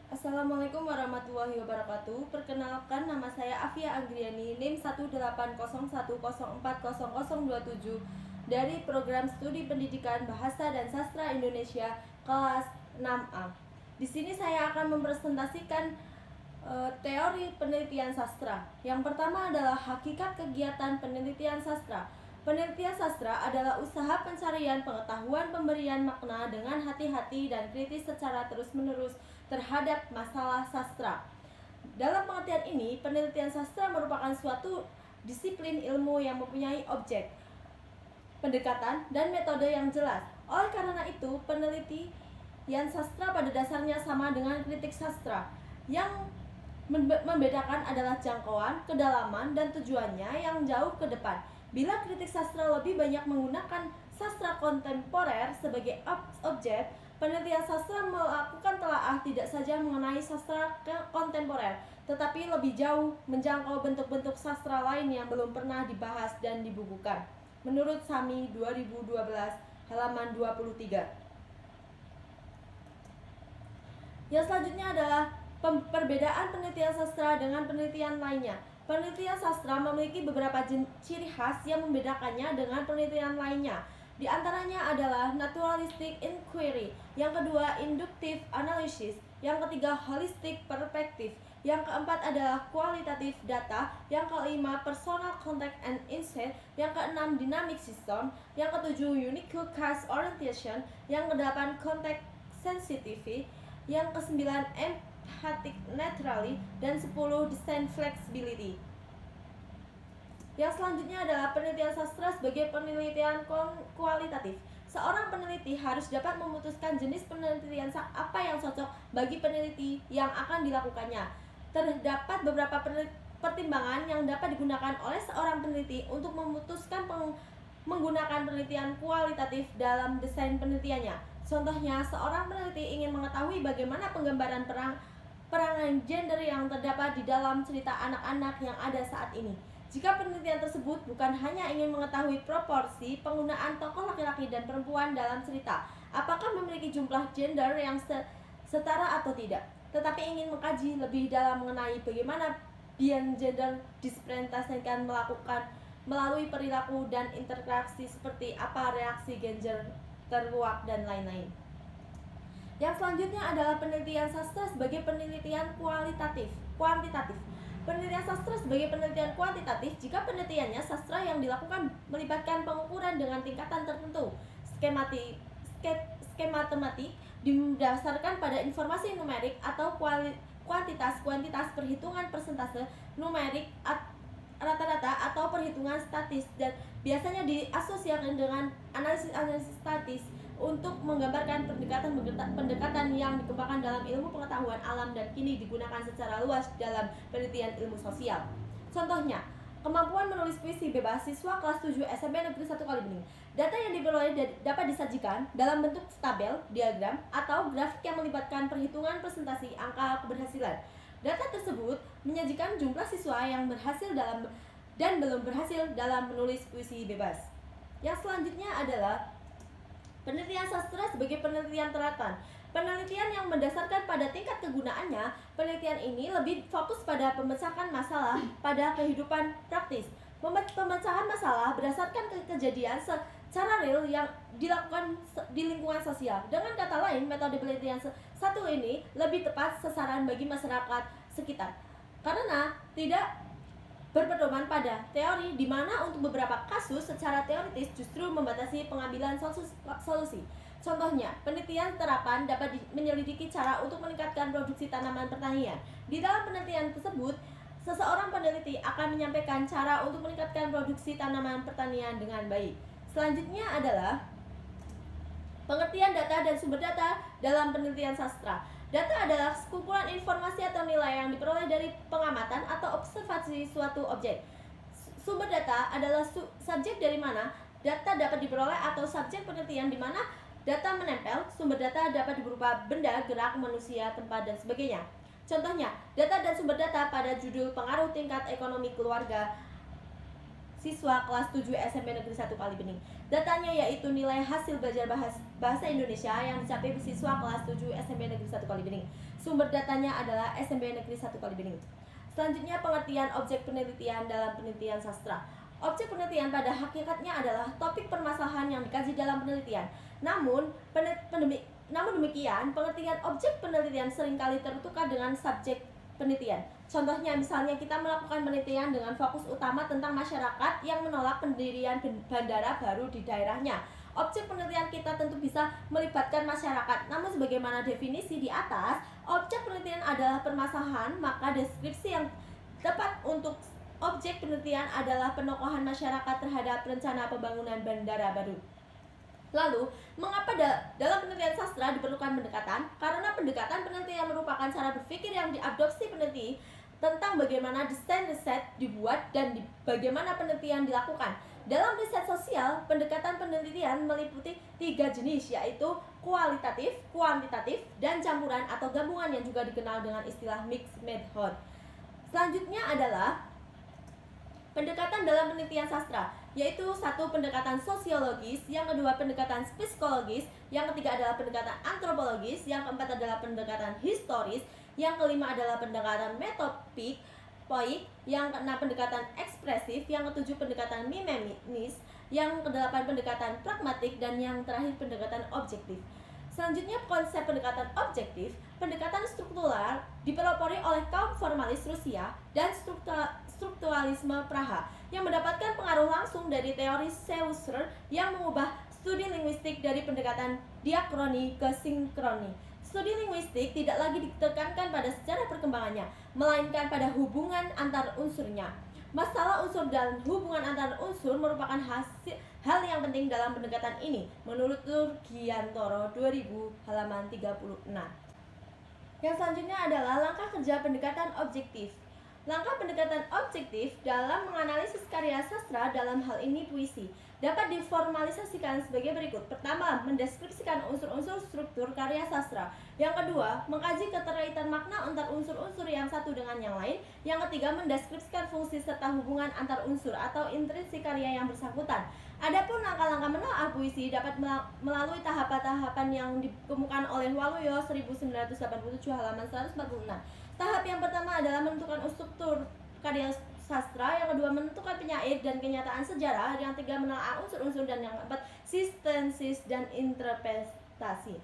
Assalamualaikum warahmatullahi wabarakatuh. Perkenalkan, nama saya Afia Anggriani, NIM 18010140027 dari Program Studi Pendidikan Bahasa dan Sastra Indonesia kelas 6A. Di sini saya akan mempresentasikan teori penelitian sastra. Yang pertama adalah hakikat kegiatan penelitian sastra. Penelitian sastra adalah usaha pencarian pengetahuan, pemberian makna dengan hati-hati dan kritis secara terus-menerus terhadap masalah sastra. Dalam pengertian ini, penelitian sastra merupakan suatu disiplin ilmu yang mempunyai objek, pendekatan, dan metode yang jelas. Oleh karena itu, penelitian sastra pada dasarnya sama dengan kritik sastra. Yang membedakan adalah jangkauan, kedalaman, dan tujuannya yang jauh ke depan. Bila kritik sastra lebih banyak menggunakan sastra kontemporer sebagai objek, penelitian sastra melakukan telaah tidak saja mengenai sastra kontemporer, tetapi lebih jauh menjangkau bentuk-bentuk sastra lain yang belum pernah dibahas dan dibukukan. Menurut Sami 2012 halaman 23. Yang selanjutnya adalah perbedaan penelitian sastra dengan penelitian lainnya. Penelitian sastra memiliki beberapa ciri khas yang membedakannya dengan penelitian lainnya. Di antaranya adalah naturalistic inquiry, yang kedua inductive analysis, yang ketiga holistic perspective, yang keempat adalah qualitative data, yang kelima personal contact and insight, yang keenam dynamic system, yang ketujuh unique case orientation, yang kedelapan context sensitivity, yang kesembilan emphatic neutrality, dan 10 design flexibility. Yang selanjutnya adalah penelitian sastra sebagai penelitian kualitatif. Seorang peneliti harus dapat memutuskan jenis penelitian apa yang cocok bagi peneliti yang akan dilakukannya. Terdapat beberapa pertimbangan yang dapat digunakan oleh seorang peneliti untuk memutuskan menggunakan penelitian kualitatif dalam desain penelitiannya. Contohnya, seorang peneliti ingin mengetahui bagaimana penggambaran perangan gender yang terdapat di dalam cerita anak-anak yang ada saat ini. Jika penelitian tersebut bukan hanya ingin mengetahui proporsi penggunaan tokoh laki-laki dan perempuan dalam cerita, apakah memiliki jumlah gender yang setara atau tidak, tetapi ingin mengkaji lebih dalam mengenai bagaimana bias gender dipresentasikan melalui perilaku dan interaksi, seperti apa reaksi gender terluak dan lain-lain. Yang selanjutnya adalah penelitian sastra sebagai penelitian kuantitatif. Penelitian sastra sebagai penelitian kuantitatif jika penelitiannya sastra yang dilakukan melibatkan pengukuran dengan tingkatan tertentu, skematik didasarkan pada informasi numerik atau kuantitas perhitungan persentase numerik rata-rata atau perhitungan statis, dan biasanya diasosiasikan dengan analisis statis untuk menggambarkan pendekatan yang dikembangkan dalam ilmu pengetahuan alam dan kini digunakan secara luas dalam penelitian ilmu sosial. Contohnya, kemampuan menulis puisi bebas siswa kelas 7 SMP Negeri 1 Kalibening. Data yang diperoleh dapat disajikan dalam bentuk tabel, diagram, atau grafik yang melibatkan perhitungan presentasi angka keberhasilan. Data tersebut menyajikan jumlah siswa yang berhasil dan belum berhasil dalam menulis puisi bebas. Yang selanjutnya adalah penelitian sastra sebagai penelitian teratan. Penelitian yang mendasarkan pada tingkat kegunaannya, penelitian ini lebih fokus pada pemecahan masalah pada kehidupan praktis. Pemecahan masalah berdasarkan kejadian secara real yang dilakukan di lingkungan sosial. Dengan kata lain, metode penelitian satu ini lebih tepat sasaran bagi masyarakat sekitar, karena tidak berpedoman pada teori, di mana untuk beberapa kasus secara teoritis justru membatasi pengambilan solusi. Contohnya, penelitian terapan dapat menyelidiki cara untuk meningkatkan produksi tanaman pertanian. Di dalam penelitian tersebut, seseorang peneliti akan menyampaikan cara untuk meningkatkan produksi tanaman pertanian dengan baik. Selanjutnya adalah pengertian data dan sumber data dalam penelitian sastra. Data adalah kumpulan informasi atau nilai yang diperoleh dari pengamatan atau observasi suatu objek. Sumber data adalah subjek dari mana data dapat diperoleh atau subjek penelitian di mana data menempel. Sumber data dapat berupa benda, gerak, manusia, tempat, dan sebagainya. Contohnya, data dan sumber data pada judul pengaruh tingkat ekonomi keluarga siswa kelas 7 SMP Negeri 1 Kalibening. Datanya yaitu nilai hasil belajar bahasa Indonesia yang dicapai siswa kelas 7 SMP Negeri 1 Kalibening. Sumber datanya adalah SMP Negeri 1 Kalibening. Selanjutnya pengertian objek penelitian dalam penelitian sastra. Objek penelitian pada hakikatnya adalah topik permasalahan yang dikaji dalam penelitian. Namun demikian, pengertian objek penelitian seringkali tertukar dengan subjek penelitian. Contohnya, misalnya kita melakukan penelitian dengan fokus utama tentang masyarakat yang menolak pendirian bandara baru di daerahnya. Objek penelitian kita tentu bisa melibatkan masyarakat. Namun sebagaimana definisi di atas, objek penelitian adalah permasalahan, maka deskripsi yang tepat untuk objek penelitian adalah penokohan masyarakat terhadap rencana pembangunan bandara baru. Lalu, mengapa dalam penelitian sastra diperlukan pendekatan? Karena pendekatan penelitian merupakan cara berpikir yang diadopsi peneliti tentang bagaimana desain riset dibuat dan bagaimana penelitian dilakukan. Dalam riset sosial, pendekatan penelitian meliputi 3 jenis, yaitu kualitatif, kuantitatif, dan campuran atau gabungan yang juga dikenal dengan istilah mixed method. Selanjutnya adalah pendekatan dalam penelitian sastra, yaitu 1. Pendekatan sosiologis, yang kedua pendekatan psikologis, yang ketiga adalah pendekatan antropologis, yang keempat adalah pendekatan historis, yang kelima adalah pendekatan metopik, yang keenam pendekatan ekspresif, yang ketujuh pendekatan mimesis, yang kedelapan pendekatan pragmatik, dan yang terakhir pendekatan objektif. Selanjutnya konsep pendekatan objektif. Pendekatan struktural dipelopori oleh kaum formalis Rusia dan strukturalisme Praha yang mendapatkan pengaruh langsung dari teori Saussure yang mengubah studi linguistik dari pendekatan diakroni ke sinkroni. Studi linguistik tidak lagi ditekankan pada sejarah perkembangannya, melainkan pada hubungan antar unsurnya. Masalah unsur dan hubungan antar unsur merupakan hal yang penting dalam pendekatan ini, menurut Turgiantoro 2000 halaman 36. Yang selanjutnya adalah langkah kerja pendekatan objektif. Langkah pendekatan objektif dalam menganalisis karya sastra, dalam hal ini puisi, dapat diformalisasikan sebagai berikut. Pertama, mendeskripsikan unsur-unsur struktur karya sastra. Yang kedua, mengkaji keterkaitan makna antar unsur-unsur yang satu dengan yang lain. Yang ketiga, mendeskripsikan fungsi serta hubungan antar unsur atau intrinsik karya yang bersangkutan. Adapun langkah-langkah menelaah puisi dapat melalui tahapan-tahapan yang dikemukakan oleh Waluyo 1987 halaman 146. Tahap yang pertama adalah menentukan struktur karya sastra, yang kedua menentukan penyair dan kenyataan sejarah, yang ketiga menelaah unsur-unsur, dan yang keempat sintesis dan interpretasi.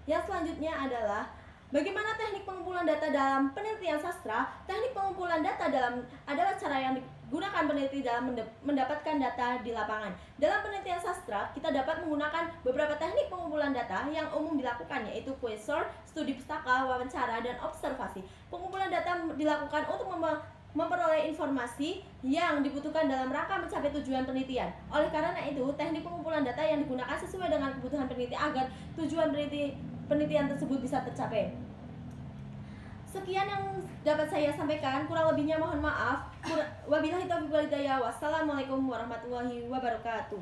Yang selanjutnya adalah bagaimana teknik pengumpulan data dalam penelitian sastra. Teknik pengumpulan data adalah cara yang digunakan peneliti dalam mendapatkan data di lapangan. Dalam penelitian sastra, kita dapat menggunakan beberapa teknik pengumpulan data yang umum dilakukan, yaitu quasar, studi pustaka, wawancara, dan observasi. Pengumpulan data dilakukan untuk memperoleh informasi yang dibutuhkan dalam rangka mencapai tujuan penelitian. Oleh karena itu, teknik pengumpulan data yang digunakan sesuai dengan kebutuhan peneliti agar tujuan penelitian tersebut bisa tercapai. Sekian yang dapat saya sampaikan, kurang lebihnya mohon maaf. Wabillahi taufiq wal hidayah. Wassalamualaikum warahmatullahi wabarakatuh.